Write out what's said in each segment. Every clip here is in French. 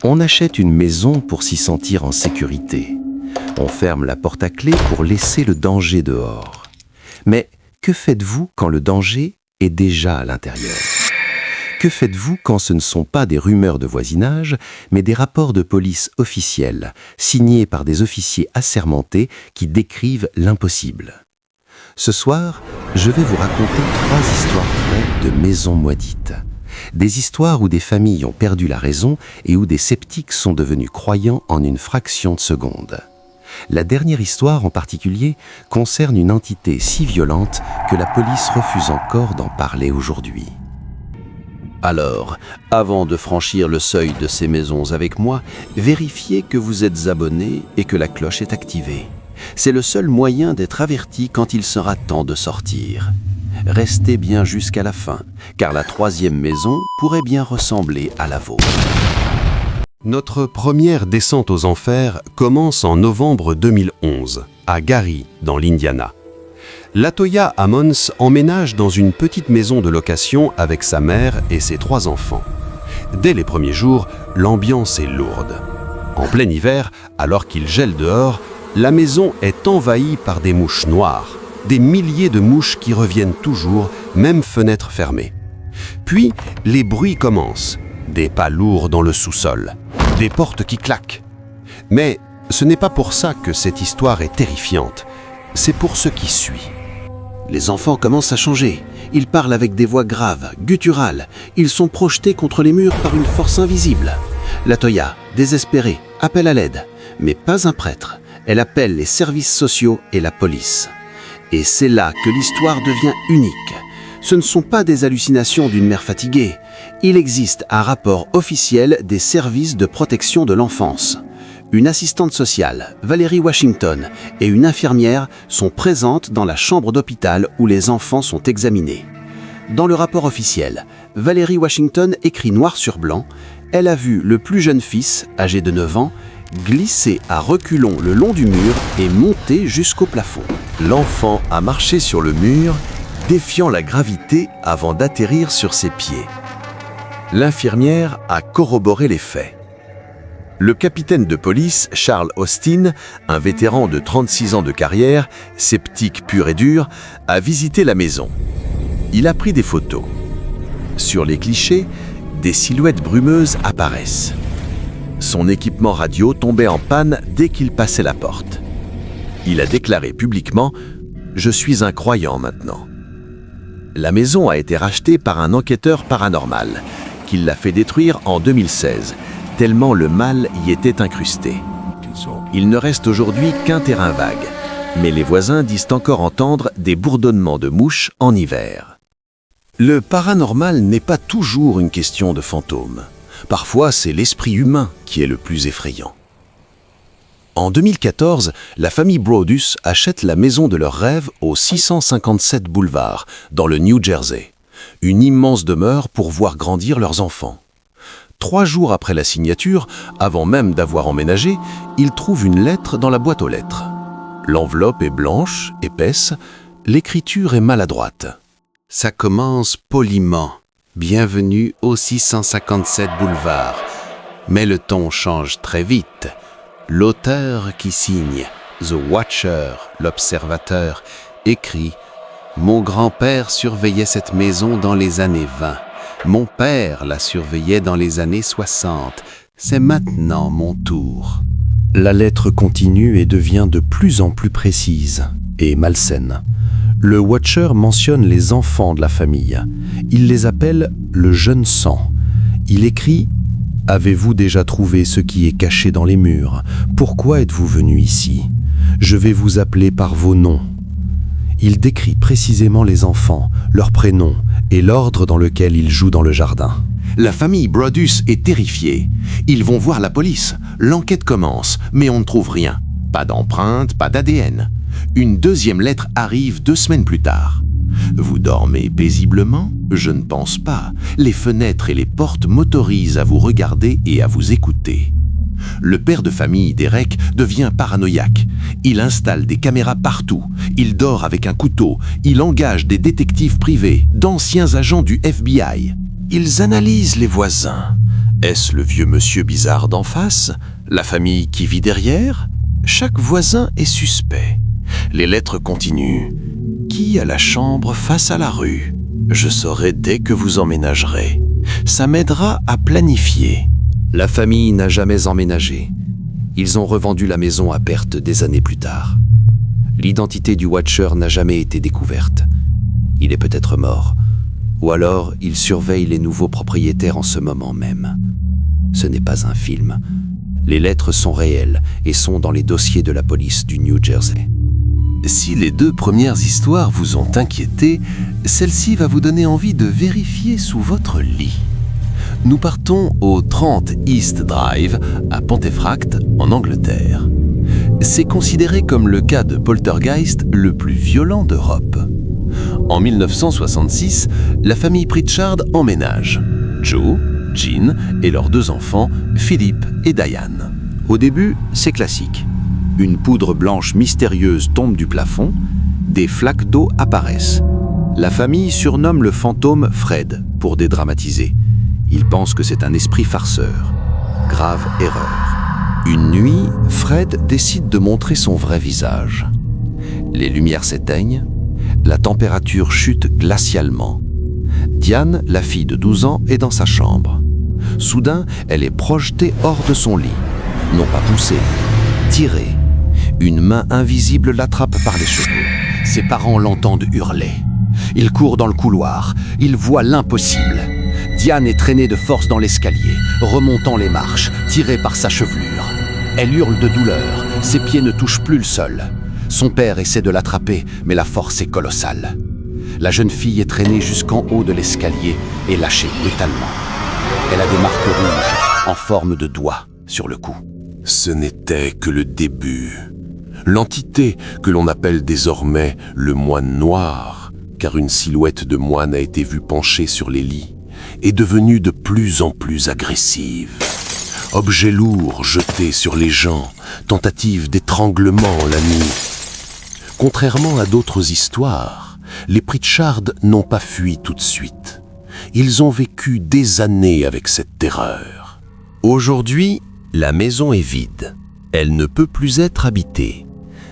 On achète une maison pour s'y sentir en sécurité. On ferme la porte à clé pour laisser le danger dehors. Mais que faites-vous quand le danger est déjà à l'intérieur ? Que faites-vous quand ce ne sont pas des rumeurs de voisinage, mais des rapports de police officiels, signés par des officiers assermentés qui décrivent l'impossible ? Ce soir, je vais vous raconter 3 histoires vraies de maisons maudites. Des histoires où des familles ont perdu la raison et où des sceptiques sont devenus croyants en une fraction de seconde. La dernière histoire en particulier concerne une entité si violente que la police refuse encore d'en parler aujourd'hui. Alors, avant de franchir le seuil de ces maisons avec moi, vérifiez que vous êtes abonné et que la cloche est activée. C'est le seul moyen d'être averti quand il sera temps de sortir. Restez bien jusqu'à la fin, car la 3e maison pourrait bien ressembler à la vôtre. Notre première descente aux enfers commence en novembre 2011, à Gary, dans l'Indiana. Latoya Ammons emménage dans une petite maison de location avec sa mère et ses 3 enfants. Dès les premiers jours, l'ambiance est lourde. En plein hiver, alors qu'il gèle dehors, la maison est envahie par des mouches noires, des milliers de mouches qui reviennent toujours, même fenêtres fermées. Puis, les bruits commencent, des pas lourds dans le sous-sol, des portes qui claquent. Mais ce n'est pas pour ça que cette histoire est terrifiante, c'est pour ce qui suit. Les enfants commencent à changer. Ils parlent avec des voix graves, gutturales. Ils sont projetés contre les murs par une force invisible. Latoya, désespérée, appelle à l'aide, mais pas un prêtre. Elle appelle les services sociaux et la police. Et c'est là que l'histoire devient unique. Ce ne sont pas des hallucinations d'une mère fatiguée. Il existe un rapport officiel des services de protection de l'enfance. Une assistante sociale, Valérie Washington, et une infirmière sont présentes dans la chambre d'hôpital où les enfants sont examinés. Dans le rapport officiel, Valérie Washington écrit noir sur blanc « Elle a vu le plus jeune fils, âgé de 9 ans, glisser à reculons le long du mur et monter jusqu'au plafond. L'enfant a marché sur le mur, défiant la gravité avant d'atterrir sur ses pieds. L'infirmière a corroboré les faits. Le capitaine de police, Charles Austin, un vétéran de 36 ans de carrière, sceptique pur et dur, a visité la maison. Il a pris des photos. Sur les clichés, des silhouettes brumeuses apparaissent. Son équipement radio tombait en panne dès qu'il passait la porte. Il a déclaré publiquement « Je suis un croyant maintenant ». La maison a été rachetée par un enquêteur paranormal qui l'a fait détruire en 2016, tellement le mal y était incrusté. Il ne reste aujourd'hui qu'un terrain vague, mais les voisins disent encore entendre des bourdonnements de mouches en hiver. Le paranormal n'est pas toujours une question de fantômes. Parfois, c'est l'esprit humain qui est le plus effrayant. En 2014, la famille Brodus achète la maison de leurs rêves au 657 boulevard, dans le New Jersey. Une immense demeure pour voir grandir leurs enfants. 3 jours après la signature, avant même d'avoir emménagé, ils trouvent une lettre dans la boîte aux lettres. L'enveloppe est blanche, épaisse, l'écriture est maladroite. Ça commence poliment. Bienvenue au 657 boulevard. Mais le ton change très vite. L'auteur qui signe, The Watcher, l'observateur, écrit « Mon grand-père surveillait cette maison dans les années 20. Mon père la surveillait dans les années 60. C'est maintenant mon tour. » La lettre continue et devient de plus en plus précise et malsaine. Le Watcher mentionne les enfants de la famille. Il les appelle le jeune sang. Il écrit « Avez-vous déjà trouvé ce qui est caché dans les murs? Pourquoi êtes-vous venu ici? Je vais vous appeler par vos noms. » Il décrit précisément les enfants, leurs prénoms et l'ordre dans lequel ils jouent dans le jardin. La famille Brodus est terrifiée. Ils vont voir la police. L'enquête commence, mais on ne trouve rien. Pas d'empreinte, pas d'ADN. Une deuxième lettre arrive 2 semaines plus tard. Vous dormez paisiblement? Je ne pense pas. Les fenêtres et les portes m'autorisent à vous regarder et à vous écouter. Le père de famille, Derek, devient paranoïaque. Il installe des caméras partout. Il dort avec un couteau. Il engage des détectives privés, d'anciens agents du FBI. Ils analysent les voisins. Est-ce le vieux monsieur bizarre d'en face? La famille qui vit derrière? Chaque voisin est suspect. Les lettres continuent. Qui a la chambre face à la rue? Je saurai dès que vous emménagerez. Ça m'aidera à planifier. La famille n'a jamais emménagé. Ils ont revendu la maison à perte des années plus tard. L'identité du Watcher n'a jamais été découverte. Il est peut-être mort. Ou alors, il surveille les nouveaux propriétaires en ce moment même. Ce n'est pas un film. Les lettres sont réelles et sont dans les dossiers de la police du New Jersey. Si les 2 premières histoires vous ont inquiété, celle-ci va vous donner envie de vérifier sous votre lit. Nous partons au 30 East Drive, à Pontefract, en Angleterre. C'est considéré comme le cas de poltergeist le plus violent d'Europe. En 1966, la famille Pritchard emménage. Joe, Jean et leurs 2 enfants, Philip et Diane. Au début, c'est classique. Une poudre blanche mystérieuse tombe du plafond, des flaques d'eau apparaissent. La famille surnomme le fantôme Fred pour dédramatiser. Ils pensent que c'est un esprit farceur. Grave erreur. Une nuit, Fred décide de montrer son vrai visage. Les lumières s'éteignent, la température chute glacialement. Diane, la fille de 12 ans, est dans sa chambre. Soudain, elle est projetée hors de son lit. Non pas poussée, tirée. Une main invisible l'attrape par les cheveux. Ses parents l'entendent hurler. Il court dans le couloir. Il voit l'impossible. Diane est traînée de force dans l'escalier, remontant les marches, tirée par sa chevelure. Elle hurle de douleur. Ses pieds ne touchent plus le sol. Son père essaie de l'attraper, mais la force est colossale. La jeune fille est traînée jusqu'en haut de l'escalier et lâchée brutalement. Elle a des marques rouges en forme de doigts sur le cou. Ce n'était que le début. L'entité que l'on appelle désormais le moine noir, car une silhouette de moine a été vue penchée sur les lits, est devenue de plus en plus agressive. Objets lourds jetés sur les gens, tentative d'étranglement la nuit. Contrairement à d'autres histoires, les Pritchard n'ont pas fui tout de suite. Ils ont vécu des années avec cette terreur. Aujourd'hui, la maison est vide. Elle ne peut plus être habitée.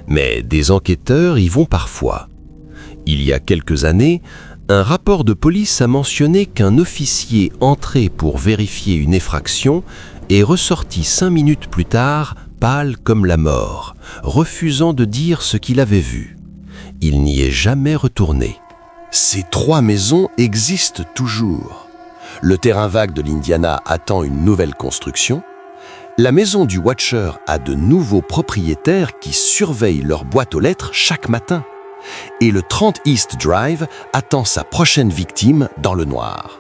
Mais des enquêteurs y vont parfois. Il y a quelques années, un rapport de police a mentionné qu'un officier entré pour vérifier une effraction est ressorti 5 minutes plus tard, pâle comme la mort, refusant de dire ce qu'il avait vu. Il n'y est jamais retourné. Ces 3 maisons existent toujours. Le terrain vague de l'Indiana attend une nouvelle construction. La maison du Watcher a de nouveaux propriétaires qui surveillent leur boîte aux lettres chaque matin. Et le 30 East Drive attend sa prochaine victime dans le noir.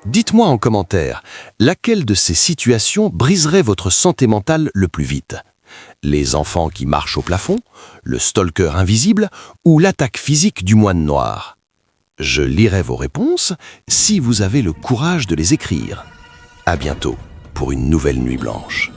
Dites-moi en commentaire, laquelle de ces situations briserait votre santé mentale le plus vite? Les enfants qui marchent au plafond, le stalker invisible ou l'attaque physique du moine noir? Je lirai vos réponses si vous avez le courage de les écrire. À bientôt pour une nouvelle nuit blanche.